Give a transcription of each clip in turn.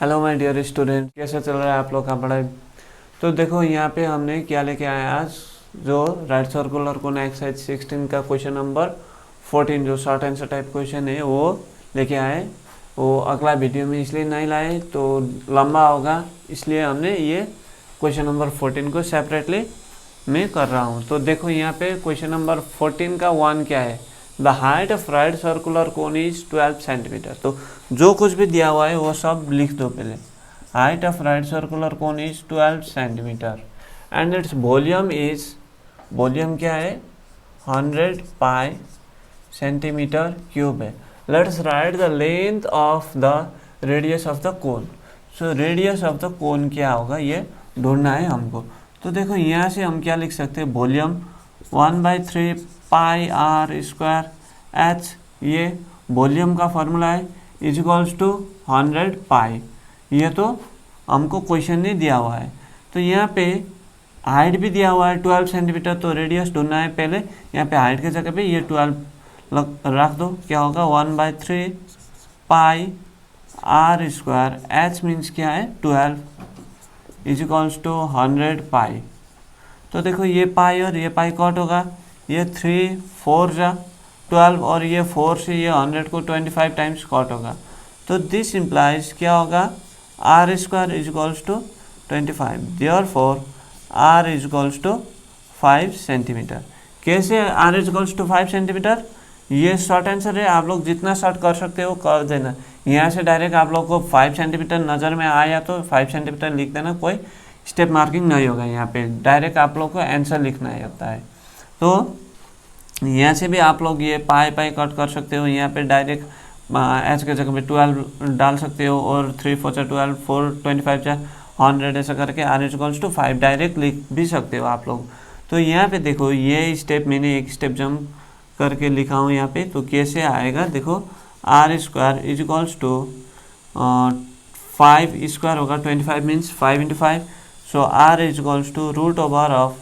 Hello my dear student, कैसा चल रहा है आप लोग का पढ़ाई। तो देखो यहाँ पे हमने क्या लेके आए आज, जो राइट सर्कुलर कोन एक्सरसाइज 16 का क्वेश्चन नंबर 14 जो शॉर्ट आंसर टाइप क्वेश्चन है वो लेके आए। वो अगला वीडियो में इसलिए नहीं लाए तो लंबा होगा, इसलिए हमने ये क्वेश्चन नंबर 14 को सेपरेटली मैं कर रहा हूँ। तो देखो यहाँ पे क्वेश्चन नंबर 14 का 1 क्या है, the height of right circular cone is 12 centimetre. तो जो कुछ भी दिया हुआ है वो सब लिख दो पहले। Height of right circular cone is 12 centimetre and its volume is, volume क्या है 100 पाई सेंटीमीटर क्यूब है। Let's write the length of the radius of the cone. So radius of the cone क्या होगा ये ढूंढना है हमको। तो देखो यहाँ से हम क्या लिख सकते हैं, वॉल्यूम 1/3 पाई आर स्क्वायर एच, ये वॉल्यूम का फॉर्मूला है, इज इक्वल्स टू 100 पाई। ये तो हमको क्वेश्चन नहीं दिया हुआ है। तो यहाँ पे हाइट भी दिया हुआ है 12 सेंटीमीटर, तो रेडियस ढूंढना है पहले। यहाँ पे हाइट के जगह पे ये 12 रख दो, क्या होगा 1/3 pi are square, H means क्या है 12, इज इक्वल्स टू 100 पाई। तो देखो ये पाई और ये पाई कट होगा, ये 3 4 जा 12 और ये 4 से ये 100 को 25 टाइम्स कट होगा। तो दिस इम्प्लाइज क्या होगा, R square is equals to 25, therefore R is equals to 5 centimetre. कैसे R is equals to 5 centimetre, ये शॉर्ट आंसर है, आप लोग जितना शॉर्ट कर सकते हो कर देना। यहाँ से डायरेक्ट आप लोग को 5 सेंटीमीटर नज़र में आया तो 5 सेंटीमीटर लिख देना, कोई स्टेप मार्किंग नहीं होगा। यहाँ पे डायरेक्ट आप लोग को आंसर लिखना होता है। तो यहाँ से भी आप लोग ये पाई पाई कट कर सकते हो, यहाँ पे डायरेक्ट एच के जगह पे 12 डाल सकते हो और 3 4 12 4 25 100 ऐसा करके r is equals to 5 direct लिख भी सकते हो आप लोग। तो यहाँ पे देखो ये स्टेप मैंने एक स्टेप जंप करके लिखा हूँ यहाँ पे। तो कैसे आएगा देखो, r square is equals to 5 square होगा 25 means 5 × 5। So r is equals to root over of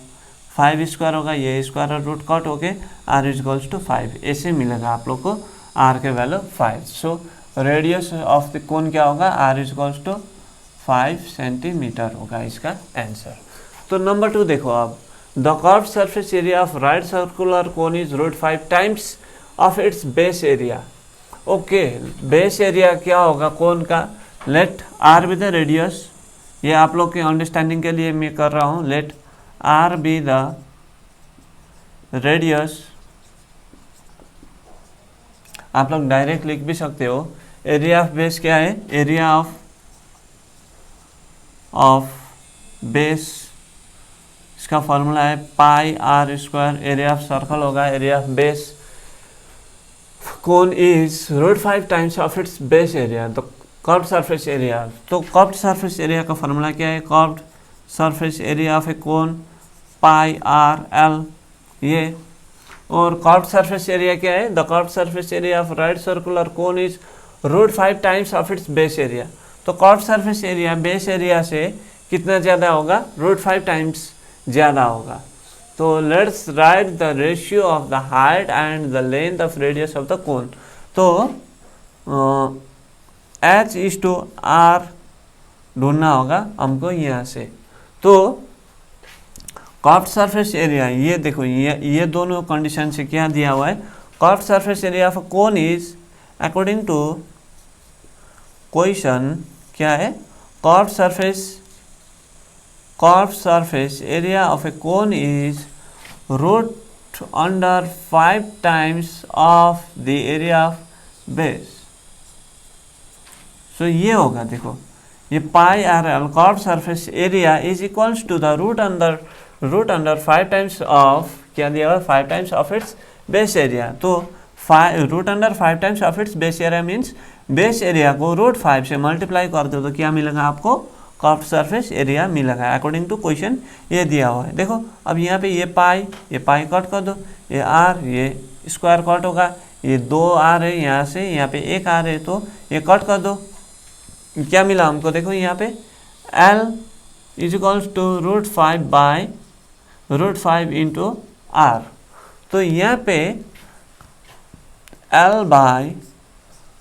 5 square होगा, ये स्क्वायर और रूट कट होके आर इज इक्वल्स टू 5, ऐसे मिलेगा आप लोग को आर के value 5। So radius of the cone क्या होगा, r is equals to 5 centimetre होगा इसका आंसर। तो नंबर 2 देखो अब, the curved surface area of right circular cone is √5 times of its base area. Okay, base area क्या होगा कोन का, let r be the radius, ये आप लोग के अंडरस्टैंडिंग के लिए मैं कर रहा हूँ। Let r be the radius, आप लोग डायरेक्ट लिख भी सकते हो। एरिया ऑफ बेस क्या है, एरिया ऑफ बेस, इसका फॉर्मूला है pi are square. Area of circle होगा, area of base cone is √5 times of its base area, तो कर्व्ड सरफेस एरिया। तो कर्व्ड सरफेस एरिया का फॉर्मूला क्या है, curved surface area of a cone pi R L, ये। और curved surface area क्या है, the curved surface area of right circular cone is √5 times of its base area. तो curved surface area base area से कितना ज़्यादा होगा, √5 times ज़्यादा होगा। तो let's write the ratio of the height and the length of radius of the कोन। तो H is to r ढूंढना होगा हमको यहाँ से। तो कर्व्ड सरफेस एरिया, ये देखो ये दोनों कंडीशन से क्या दिया हुआ है, curved surface area of cone is according to question क्या है, curved surface area of a cone is √5 times of the area of base. So ये होगा, देखो ये pi R L curved surface area is equals to the root under 5 times of, क्या दिया हुआ 5 times of its base area. तो root under 5 times of its base area means base area को √5 से मल्टीप्लाई कर दो तो क्या मिलेगा आपको, कर्व्ड सरफेस एरिया मिलेगा अकॉर्डिंग टू क्वेश्चन ये दिया हुआ है। देखो अब यहाँ पे ये पाई कट कर दो, ये आर ये स्क्वायर कट होगा, ये 2 आर है यहाँ से, यहाँ पे 1 आर है तो ये कट कर दो, क्या मिला हमको, देखो यहाँ पे L is equals to √5 into r. तो यहाँ पे L by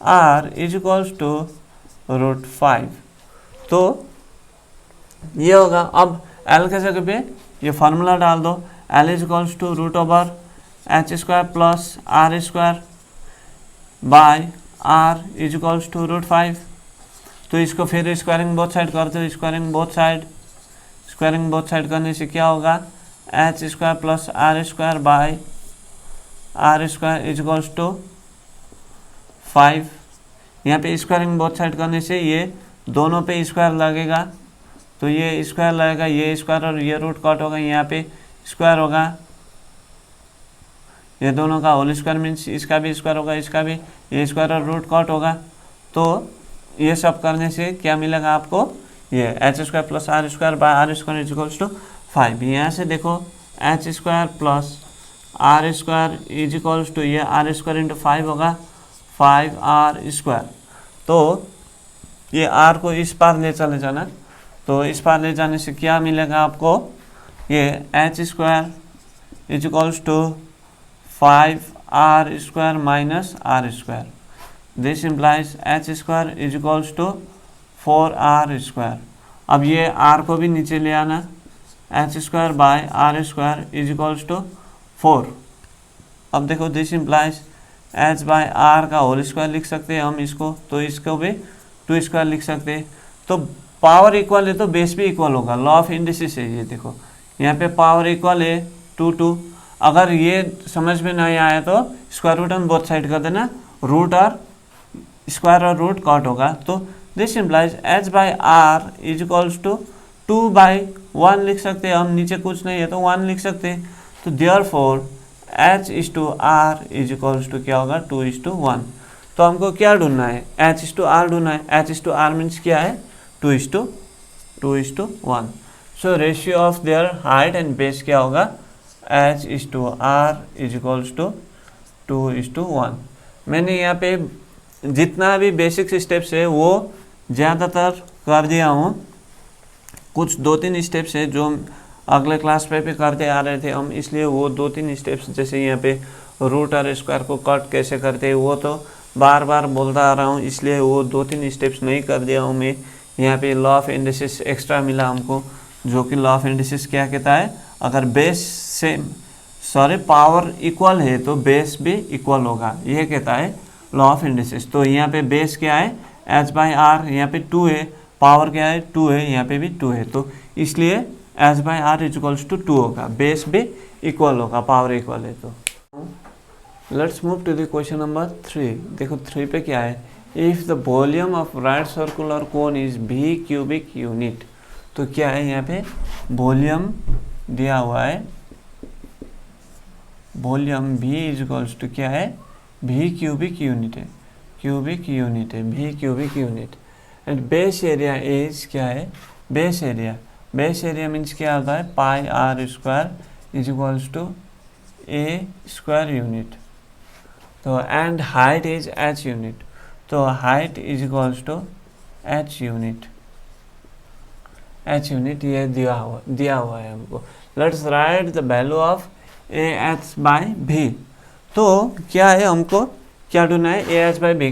r is equals to √5। तो ये होगा। अब एल के जगह पे ये फार्मूला डाल दो, l is equals to root over h square plus r square by r is equals to root 5। तो इसको फिर स्क्वायरिंग बोथ साइड कर दो, स्क्वायरिंग बोथ साइड करने से क्या होगा, h square plus r square by r square is equals to 5। यहाँ पे स्क्वायरिंग बोथ साइड करने से ये दोनों पे स्क्वायर लगेगा, तो ये स्क्वायर लगेगा, ये स्क्वायर और ये रूट कट होगा, यहाँ पे स्क्वायर होगा, ये दोनों का होल स्क्वायर मीन्स इसका भी स्क्वायर होगा, इसका भी, ये स्क्वायर और रूट कट होगा। तो ये सब करने से क्या मिलेगा आपको, ये H square plus r square by r square is equals to 5। यहाँ से देखो h square plus r square is equals to ये आर स्क्वायर इंटू 5 होगा, 5r स्क्वायर। तो ये आर को इस पार ले चले जाना, तो इस पार ले जाने से क्या मिलेगा आपको, ये H square is equals to 5r square minus r square. This implies h square is equals to 4r square. अब ये r को भी नीचे ले आना, h square by r square is equals to 4। अब देखो this implies h by r का होल स्क्वायर लिख सकते हैं हम इसको, तो इसको भी 2 स्क्वायर लिख सकते हैं। तो पावर इक्वल है तो बेस भी इक्वल होगा, लॉ ऑफ इंडिसेस है ये। देखो यहाँ पे पावर इक्वल है 2 अगर ये समझ में नहीं आया तो square root on both side कर देना, रूट और स्क्वायर और रूट कट होगा। तो this implies h by r is equals to 2/1 लिख सकते हैं हम, नीचे कुछ नहीं है तो 1 लिख सकते हैं। तो therefore h is to r is equals to क्या होगा, 2:1। तो हमको क्या ढूंढना है, एच इज टू आर ढूंढना है। H is to r means क्या है, 2:1। So ratio of their height and base क्या होगा, h is to r is equals to 2:1। मैंने यहाँ पे जितना भी बेसिक स्टेप्स है वो ज़्यादातर कर दिया हूँ, कुछ 2-3 स्टेप्स है जो अगले क्लास पे भी करते आ रहे थे हम, इसलिए वो 2-3 स्टेप्स जैसे यहाँ पे रूट और स्क्वायर को कट कैसे करते हैं वो तो बार बार बोलता आ रहा हूँ, इसलिए वो 2-3 स्टेप्स नहीं कर दिया हूँ मैं। यहाँ पे लॉ ऑफ इंडिसेस एक्स्ट्रा मिला हमको, जो कि लॉ ऑफ इंडिसेस क्या कहता है, अगर बेस से पावर इक्वल है तो बेस भी इक्वल होगा, ये कहता है लॉ ऑफ इंडिसेस। तो यहाँ पे बेस क्या है, एच बाई आर, यहाँ पे 2 है, पावर क्या है 2 है, यहाँ पे भी 2 है, तो इसलिए h by r is equals to 2 होगा, बेस भी इक्वल होगा, पावर इक्वल है। तो let's move to the question number 3। देखो 3 पे क्या है, if the volume of right circular cone is v cubic unit. तो क्या है यहाँ पे वॉल्यूम दिया हुआ है, volume v is equals to क्या है, v क्यूबिक यूनिट है, क्यूबिक यूनिट है, v cubic unit. And base area is क्या है, base area, base area means क्या होता है, pi are square is equals to A square unit. तो and height is h unit, तो height is equals to h unit, h unit ये दिया हुआ है हमको। Let's write the value of A H by V. तो क्या है, हमको क्या ढूंढना है, ए एच बाई भी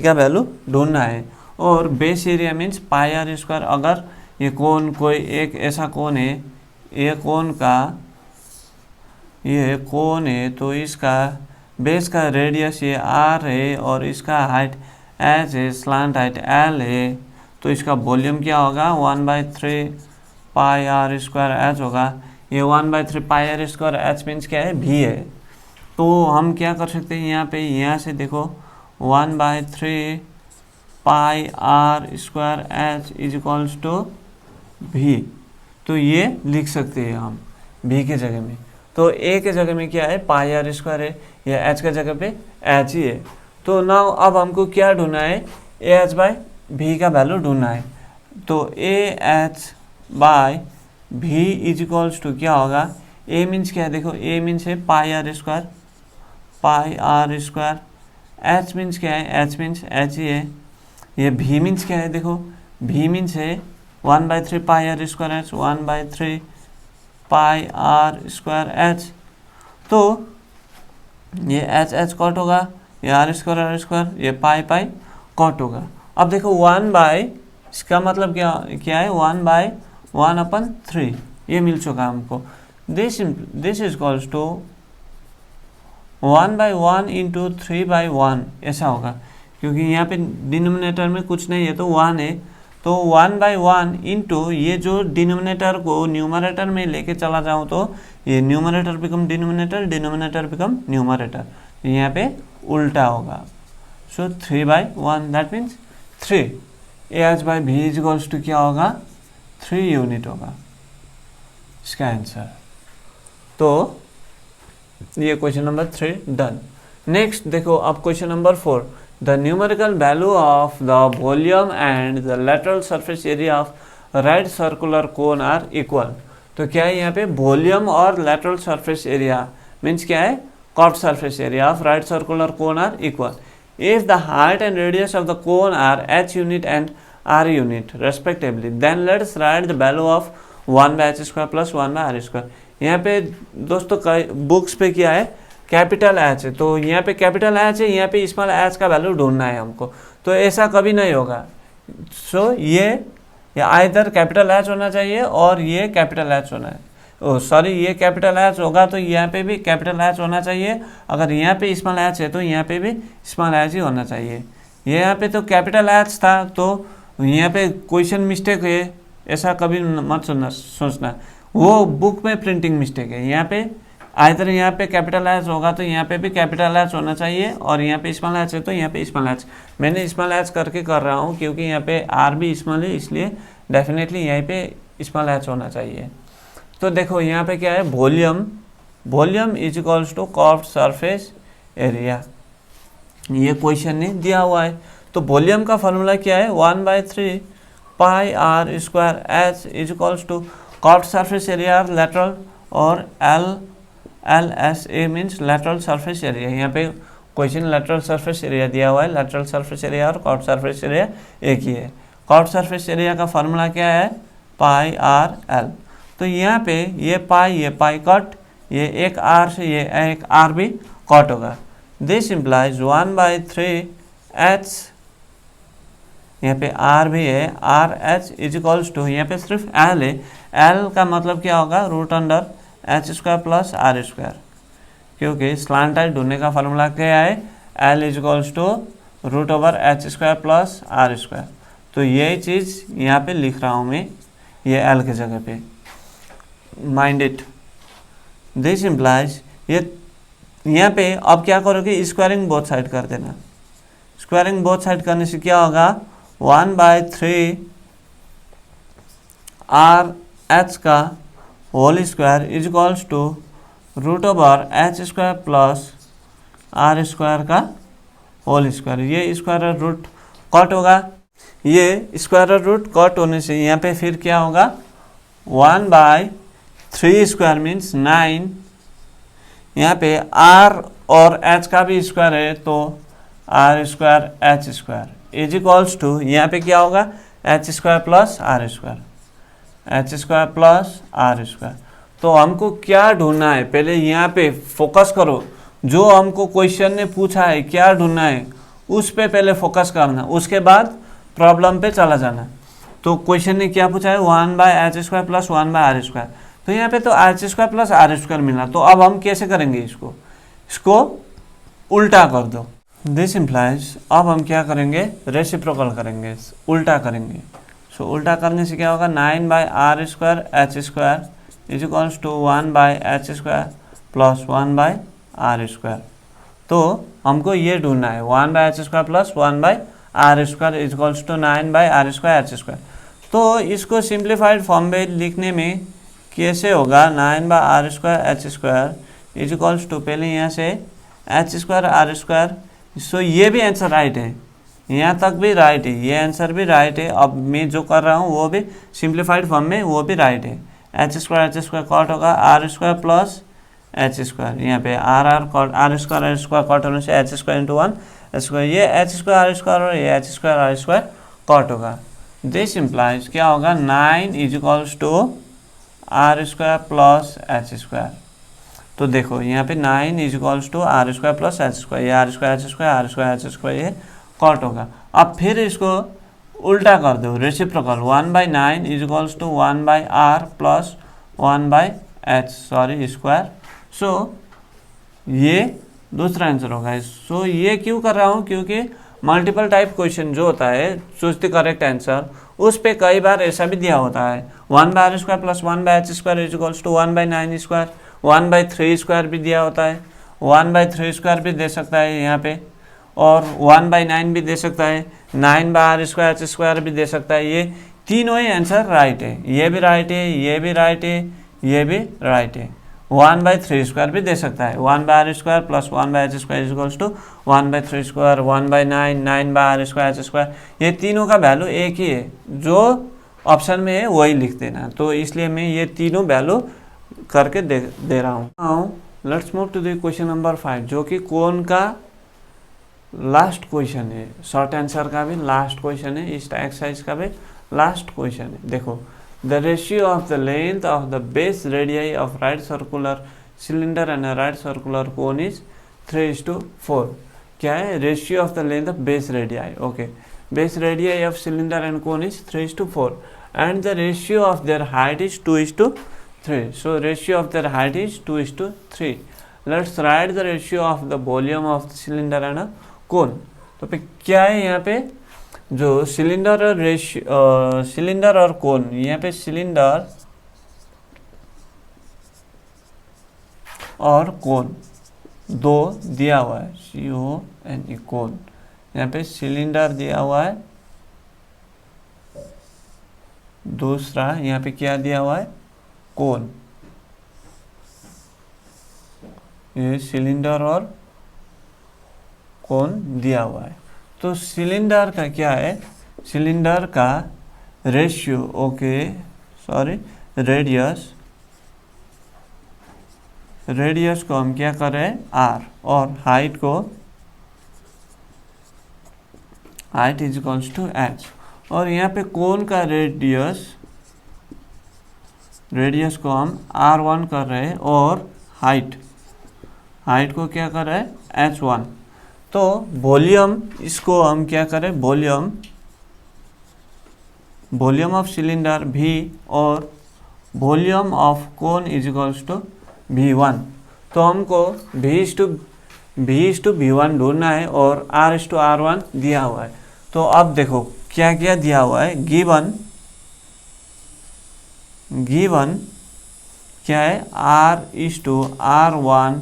का वैल्यू ढूंढना है। और base area means pi are square. अगर ये कोन कोई एक ऐसा कोन है, ये कोन का ये कोन है, तो इसका बेस का रेडियस ये आर है और इसका हाइट एच है, स्लांट हाइट एल है, तो इसका वॉल्यूम क्या होगा, 1/3 पाई आर स्क्वायर एच होगा। ये 1/3 pi are square H means क्या है, भी है। तो हम क्या कर सकते हैं, यहाँ पे यहाँ से देखो 1/3 pi are square H is equals to V, तो ये लिख सकते हैं हम भी के जगह में। तो ए के जगह में क्या है, पाई आर स्क्वायर है, या एच के जगह पे एच ही है। तो नाउ अब हमको क्या ढूंढना है, ए एच बाई भी का वैल्यू ढूंढना है। तो ए एच बाई भी इज इक्वल्स टू क्या होगा, ए मीन्स क्या है, देखो ए मीन्स है pi are square, pi are square, H means क्या है, एच मीन्स एच ही है। ये भी मीन्स क्या है, देखो भी मीन्स है 1/3 pi are square H, 1/3 pi are square H. तो ये एच एच कट होगा, ये आर स्क्वायर, ये पाई पाई कट होगा। अब देखो 1/3 इसका मतलब क्या है 1/1/3 ये मिल चुका हमको। This is equals to 1/1 into 3/1 ऐसा होगा, क्योंकि यहाँ पे डिनोमिनेटर में कुछ नहीं है तो 1 है, तो 1/1 इंटू ये जो डिनोमिनेटर को न्यूमरेटर में लेके चला जाऊँ तो ये numerator become denominator, denominator become numerator, यहाँ पे उल्टा होगा। So 3/1 that means 3 AH by B is equals to क्या होगा 3 यूनिट होगा इसका आंसर। तो ये क्वेश्चन नंबर 3 डन। नेक्स्ट देखो अब question number 4, the numerical value of the volume and the lateral surface area of right circular cone are equal. तो क्या है यहाँ पे वॉल्यूम और लेटरल सरफेस एरिया मीन्स क्या है curved surface area of right circular cone are equal if the height and radius of the cone are h unit and r unit respectively, then let's write the value of 1/h square plus 1/r square। यहाँ पे दोस्तों books पे क्या है capital H है, तो यहाँ पे कैपिटल एच है, यहाँ पे स्मॉल एच का वैल्यू ढूंढना है हमको, तो ऐसा कभी नहीं होगा। सो ये आइदर कैपिटल एच होना चाहिए और ये कैपिटल एच होना है, ये कैपिटल एच होगा तो यहाँ पे भी कैपिटल एच होना चाहिए, अगर यहाँ पे स्मॉल एच है तो यहाँ पे भी स्मॉल एच ही होना चाहिए। ये यहाँ पे तो कैपिटल एच था तो यहाँ पे क्वेश्चन मिस्टेक है, ऐसा कभी मत सोचना, वो बुक में प्रिंटिंग मिस्टेक है। यहाँ पे आइदर यहाँ पे कैपिटल एच होगा तो यहाँ पे भी कैपिटल एच होना चाहिए, और यहाँ पे स्मॉल एच है तो यहाँ पे स्मॉल एच। मैंने स्मॉल एच करके कर रहा हूँ क्योंकि यहाँ पे आर भी स्मॉल है, इसलिए डेफिनेटली यहाँ पे स्मॉल एच होना चाहिए। तो देखो यहाँ पे क्या है volume is equals to curved surface area, ये क्वेश्चन नहीं दिया हुआ है। तो वॉल्यूम का फॉर्मूला क्या है 1/3 pi are square H is equals to curved surface area lateral, और LSA means lateral surface area. यहाँ पे क्वेश्चन लेटरल सरफेस एरिया दिया हुआ है, लेटरल सरफेस एरिया और कर्व्ड सरफेस एरिया एक ही है। कर्व्ड सरफेस एरिया का फॉर्मूला क्या है पाई आर एल। तो यहाँ पे ये पाई कट, ये एक आर से ये एक आर भी कट होगा। दिस इम्प्लाइज 1/3 एच, यहाँ पे आर भी है, r h is equals to, यहाँ पे सिर्फ एल है, एल का मतलब क्या होगा root under h square plus r square, क्योंकि स्लांटाइड ढूंढने का फॉर्मूला क्या है l is equals to root over h square plus r square. तो यही चीज़ यहाँ पे लिख रहा हूँ मैं, ये एल की जगह पे, माइंड इट। दिस इम्प्लाइज ये यहाँ पे अब क्या करोगे स्क्वायरिंग बोथ साइड कर देना। स्क्वायरिंग बोथ साइड करने से क्या होगा 1/3 आर एच का whole square is equals to root over h square plus r square का होल स्क्वायर। ये स्क्वायर रूट कट होगा, ये स्क्वायर रूट कट होने से यहाँ पे फिर क्या होगा 1/3 स्क्वायर मीन्स 9, यहाँ पे आर और एच का भी स्क्वायर है तो r square H square is equals to, यहाँ पे क्या होगा h square plus r square, H square plus r square. तो हमको क्या ढूंढना है, पहले यहाँ पे फोकस करो, जो हमको क्वेश्चन ने पूछा है क्या ढूंढना है उस पे पहले फोकस करना, उसके बाद प्रॉब्लम पे चला जाना। तो क्वेश्चन ने क्या पूछा है 1/h square plus 1/r square, तो यहाँ पे तो h square plus r square मिला। तो अब हम कैसे करेंगे इसको उल्टा कर दो। दिस इम्प्लाइज अब हम क्या करेंगे रेसिप्रोकल करेंगे, उल्टा करेंगे। सो उल्टा करने से क्या होगा 9/r square H square is equals to 1/h square plus 1/r square. तो हमको ये ढूंढना है 1/h square plus 1/r square is equals to 9/r square H square. तो इसको सिंप्लीफाइड फॉर्म में लिखने में कैसे होगा 9/r square H square is equals to, पहले यहाँ से H square are square. So ये भी आंसर राइट है, यहाँ तक भी राइट है, ये आंसर भी राइट है। अब मैं जो कर रहा हूँ वो भी सिंप्लीफाइड फॉर्म में वो भी राइट है। एच स्क्वायर कट होगा R square plus H square, यहाँ पे आर स्क्वायर कट होने से एच स्क्वायर इंटू 1 स्क्वायर, ये एच स्क्वायर आर स्क्वायर और ये H square are square cut होगा। दिस इम्प्लाइज क्या होगा 9 is equals to R square plus H square. तो देखो यहाँ पे 9 is equals to R square plus H square, ये are square H square, are square H square ये cut होगा। अब फिर इसको उल्टा कर दो, reciprocal 1/9 is equals to 1/r plus 1/h square. So ये दूसरा आंसर होगा। सो ये क्यों कर रहा हूँ, क्योंकि मल्टीपल टाइप क्वेश्चन जो होता है चूज द करेक्ट आंसर, उस पे कई बार ऐसा भी दिया होता है 1/r square plus 1/h square is equals to 1/9 square, 1/3 square भी दिया होता है, 1/3 स्क्वायर भी दे सकता है यहाँ पे, और 1/9 भी दे सकता है, 9/r स्क्वायर स्क्वायर भी दे सकता है। ये तीनों ही आंसर राइट है, ये भी राइट है, ये भी राइट है, ये भी राइट है। 1/3 स्क्वायर भी दे सकता है, 1/r square plus 1/h square is equals to 1/3 square, 1/9, 9/r square square, ये तीनों का वैल्यू एक ही है, जो ऑप्शन में है वही लिख देना। तो इसलिए मैं ये तीनों वैल्यू करके दे रहा हूँ। Let's move to the question number 5, जो कि कौन का लास्ट क्वेश्चन है, शॉर्ट आंसर का भी लास्ट क्वेश्चन है, इस एक्सरसाइज का भी लास्ट क्वेश्चन है। देखो, the ratio of the length of the base radii of right circular cylinder and right circular cone is 3:4। क्या है? Ratio of the length of base radii. Okay, base radii of cylinder and cone is 3:4 and the ratio of their height is 2:3। So ratio of their height is 2:3। Let's write the ratio of the volume of the cylinder and कोन। तो पे क्या है यहाँ पे, जो cylinder और cylinder और कोन, यहाँ पे सिलेंडर और कोन दो दिया हुआ है, CONE कोन। यहाँ पे सिलेंडर दिया हुआ है, दूसरा यहाँ पे क्या दिया हुआ है, कोन। ये सिलेंडर और कोन दिया हुआ है। तो सिलेंडर का क्या है, सिलेंडर का रेशियो, ओके सॉरी, रेडियस को हम क्या कर रहे हैं, R, और हाइट को, height is equals to H। और यहाँ पे कोन का रेडियस को हम R1 कर रहे हैं, और हाइट को क्या कर रहे हैं, H1। तो वॉल्यूम, इसको हम क्या करें, वॉल्यूम ऑफ सिलेंडर V और volume of cone is equals to V1। तो हमको V/V1 ढूंढना है, और R/R1 दिया हुआ है। तो अब देखो क्या क्या दिया हुआ है, गिवन क्या है, R/R1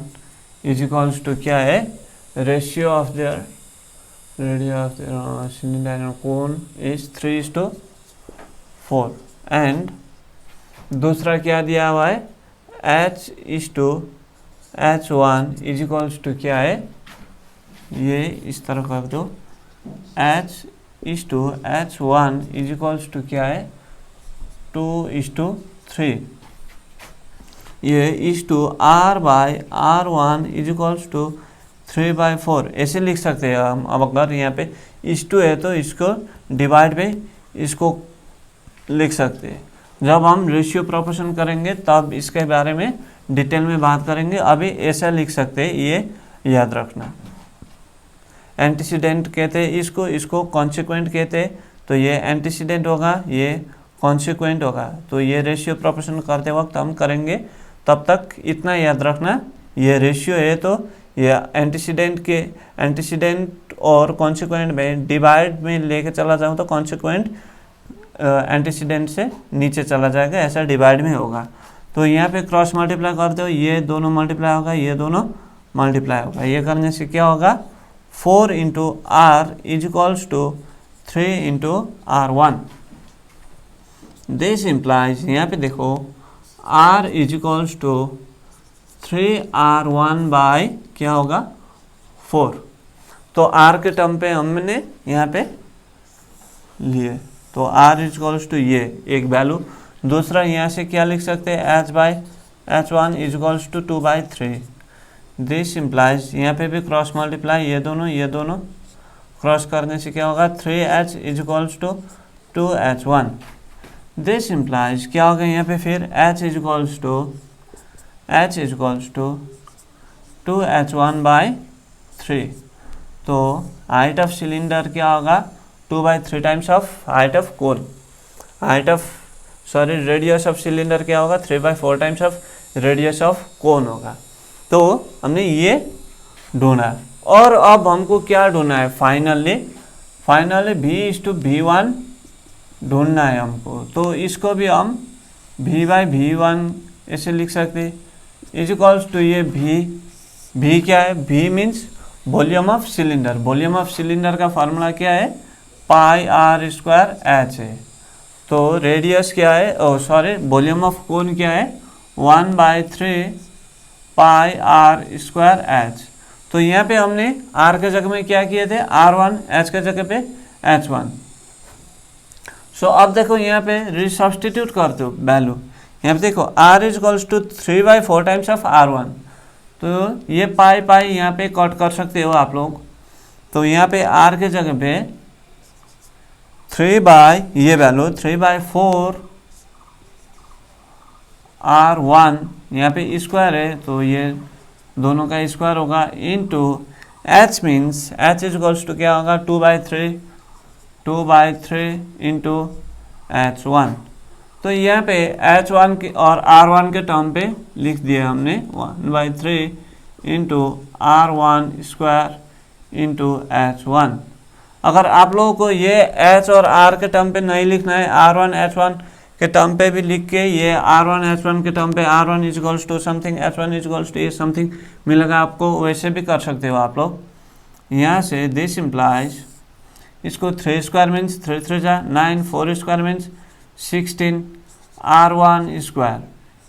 इज इक्वल्स टू क्या है, ratio of there cylinder and cone is 3:4 and दूसरा क्या दिया हुआ है, H/H1 इज इक्वल्स टू क्या है, ये इस तरह कर दो, H/H1 इज इक्वल्स टू क्या है, 2:3। ये R/R1 इज इक्वल्स टू 3/4 ऐसे लिख सकते हैं हम। अब अगर यहाँ पे इस2 है तो इसको डिवाइड में इसको लिख सकते हैं। जब हम रेशियो प्रोपोर्शन करेंगे तब इसके बारे में डिटेल में बात करेंगे, अभी ऐसा लिख सकते हैं, ये याद रखना। एंटीसीडेंट कहते हैं इसको कॉन्सिक्वेंट कहते हैं। तो ये एंटीसीडेंट होगा, ये कॉन्सिक्वेंट होगा। तो ये रेशियो प्रोपोर्शन करते वक्त हम करेंगे, तब तक इतना याद रखना, ये रेशियो है तो ये एंटीसीडेंट और कॉन्सिक्वेंट में डिवाइड में लेके चला जाऊँ तो कॉन्सिक्वेंट एंटीसीडेंट से नीचे चला जाएगा, ऐसा डिवाइड में होगा। तो यहाँ पे क्रॉस मल्टीप्लाई करते हो, ये दोनों मल्टीप्लाई होगा, ये दोनों मल्टीप्लाई होगा। ये करने से क्या होगा, 4 × R is equals to 3 × R1। This implies, यहाँ पे देखो R is equals to 3R1 by क्या होगा, 4। तो R के टर्म पे हमने यहाँ पे लिए, तो R इज इक्वल्स टू ये एक वैल्यू। दूसरा यहाँ से क्या लिख सकते हैं, H/H1 is equals to 2/3। This implies, यहाँ पे भी क्रॉस मल्टीप्लाई, ये दोनों क्रॉस करने से क्या होगा, 3H is equals to 2H1। This implies क्या होगा यहाँ पे फिर, H is equals to 2H1/3। तो हाइट ऑफ सिलेंडर क्या होगा, 2/3 times of height of cone. Radius of cylinder क्या होगा, 3/4 times of radius of cone होगा। तो हमने ये ढूंढा और अब हमको क्या ढूंढना है, फाइनली V/V1 ढूंढना है हमको। तो इसको भी हम V/V1 ऐसे लिख सकते हैं, इज इक्वल्स टू ये V क्या है, V means volume of cylinder. Volume of cylinder का फार्मूला क्या है, πr²h है। तो रेडियस क्या है, वॉल्यूम ऑफ कोन क्या है, 1/3 πr²h। तो यहाँ पे हमने r के जगह में क्या किए थे, r1, h के जगह पे h1। सो अब देखो यहाँ पे रिसब्स्टिट्यूट करते हो वैल्यू, यहाँ पे देखो r is equals to 3/4 times of r1। तो ये पाई यहाँ पे कट कर सकते हो आप लोग। तो यहाँ पे r के जगह पे 3 वैल्यू 3/4 r1, यहाँ पे स्क्वायर है तो ये दोनों का स्क्वायर होगा, into h means h is equals to क्या होगा, 2/3 इंटू h1। तो यहाँ पे h1 और r1 के टर्म पे लिख दिया हमने 1/3 इंटू r1² इंटू h1। अगर आप लोगों को ये h और r के टर्म पे नहीं लिखना है, r1 h1 के टर्म पे भी लिख के ये r1 h1 के टर्म पे r1 is equals to something, h1 is equals to ये समथिंग मिलेगा आपको, वैसे भी कर सकते हो आप लोग। यहाँ से दिस इम्प्लाइज, इसको 3² मीन्स 3 3 जा 9, 4² मीन्स 16 r1²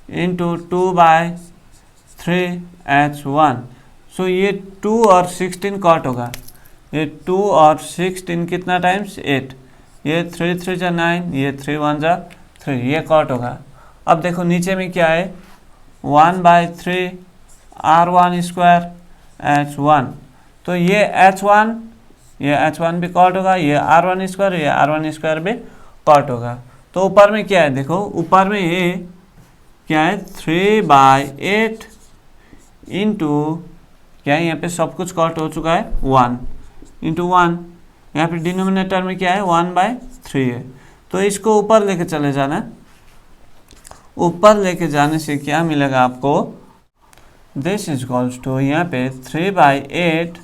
इंटू 2/3 h1। सो ये 2 और 16 कट होगा, ये 2 और 16 कितना टाइम्स 8, ये 3 3 जा 9, ये 3 1 जा 3, ये कट होगा। अब देखो नीचे में क्या है, 1/3 r1² h1। तो ये h1 भी कट होगा, ये r1² भी कट होगा। तो ऊपर में क्या है, देखो ऊपर में ये क्या है, 3/8 इंटू क्या है, यहाँ पे सब कुछ कट हो चुका है, 1 इंटू 1। यहाँ पे डिनोमिनेटर में क्या है, 1/3 है। तो इसको ऊपर लेके चले जाना, ऊपर लेके जाने से क्या मिलेगा आपको, दिस इज इक्वल्स टू यहाँ पे 3/8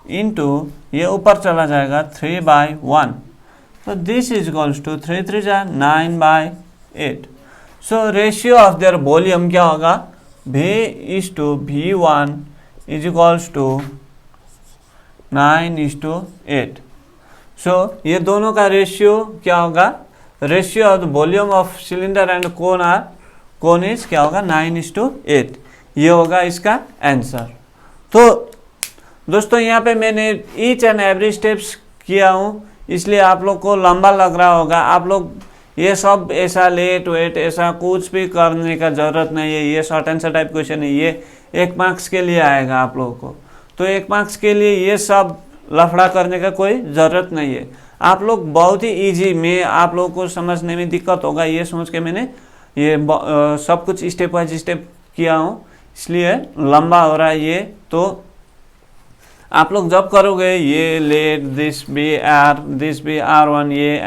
इंटू ये ऊपर चला जाएगा 3/1। तो दिस इज इक्वल्स टू 3 3 जा 9/8। सो रेशियो ऑफ देयर वॉल्यूम क्या होगा, V/V1 इज इक्वल्स टू 9:8। सो ये दोनों का रेशियो क्या होगा, ratio of the volume of cylinder and cone is क्या होगा, 9:8। ये होगा इसका आंसर। तो दोस्तों यहाँ पे मैंने ईच एंड एवरी स्टेप्स किया हूँ, इसलिए आप लोग को लंबा लग रहा होगा। आप लोग ये सब ऐसा लेट वेट ऐसा कुछ भी करने का ज़रूरत नहीं है, ये शॉर्ट आंसर टाइप क्वेश्चन है, ये 1 मार्क्स के लिए आएगा आप लोगों को। तो 1 मार्क्स के लिए ये सब लफड़ा करने का कोई ज़रूरत नहीं है। आप लोग बहुत ही इजी में, आप लोगों को समझने में दिक्कत होगा ये सोच के मैंने ये सब कुछ स्टेप बाय स्टेप किया हूँ, इसलिए लंबा हो रहा है ये। तो आप लोग जब करोगे ये लेट दिस बी r1 ये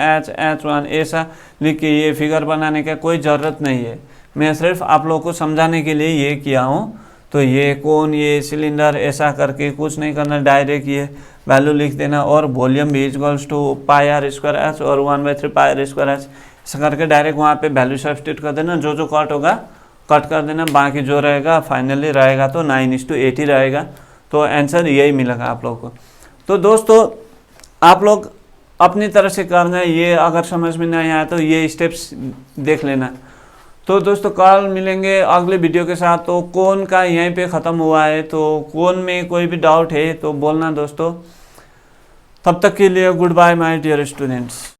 h1 ऐसा लिख के ये फिगर बनाने का कोई ज़रूरत नहीं है। मैं सिर्फ आप लोगों को समझाने के लिए ये किया हूँ। तो ये कोन ये सिलेंडर ऐसा करके कुछ नहीं करना, डायरेक्ट ये वैल्यू लिख देना और वॉल्यूम भी इक्वल्स टू πr² और 1/3 πr² ऐसा करके डायरेक्ट वहाँ पे वैल्यू सब्स्टिट्यूट कर देना। जो जो कट होगा कट कर देना, बाकी जो रहेगा फाइनली रहेगा तो 9:8 ही रहेगा। तो आंसर यही मिलेगा आप लोगों को। तो दोस्तों आप लोग अपनी तरह से करना है, ये अगर समझ में नहीं आया तो ये स्टेप्स देख लेना। तो दोस्तों कल मिलेंगे अगले वीडियो के साथ। तो कोन का यहीं पे ख़त्म हुआ है, तो कोन में कोई भी डाउट है तो बोलना दोस्तों। तब तक के लिए goodbye my dear students.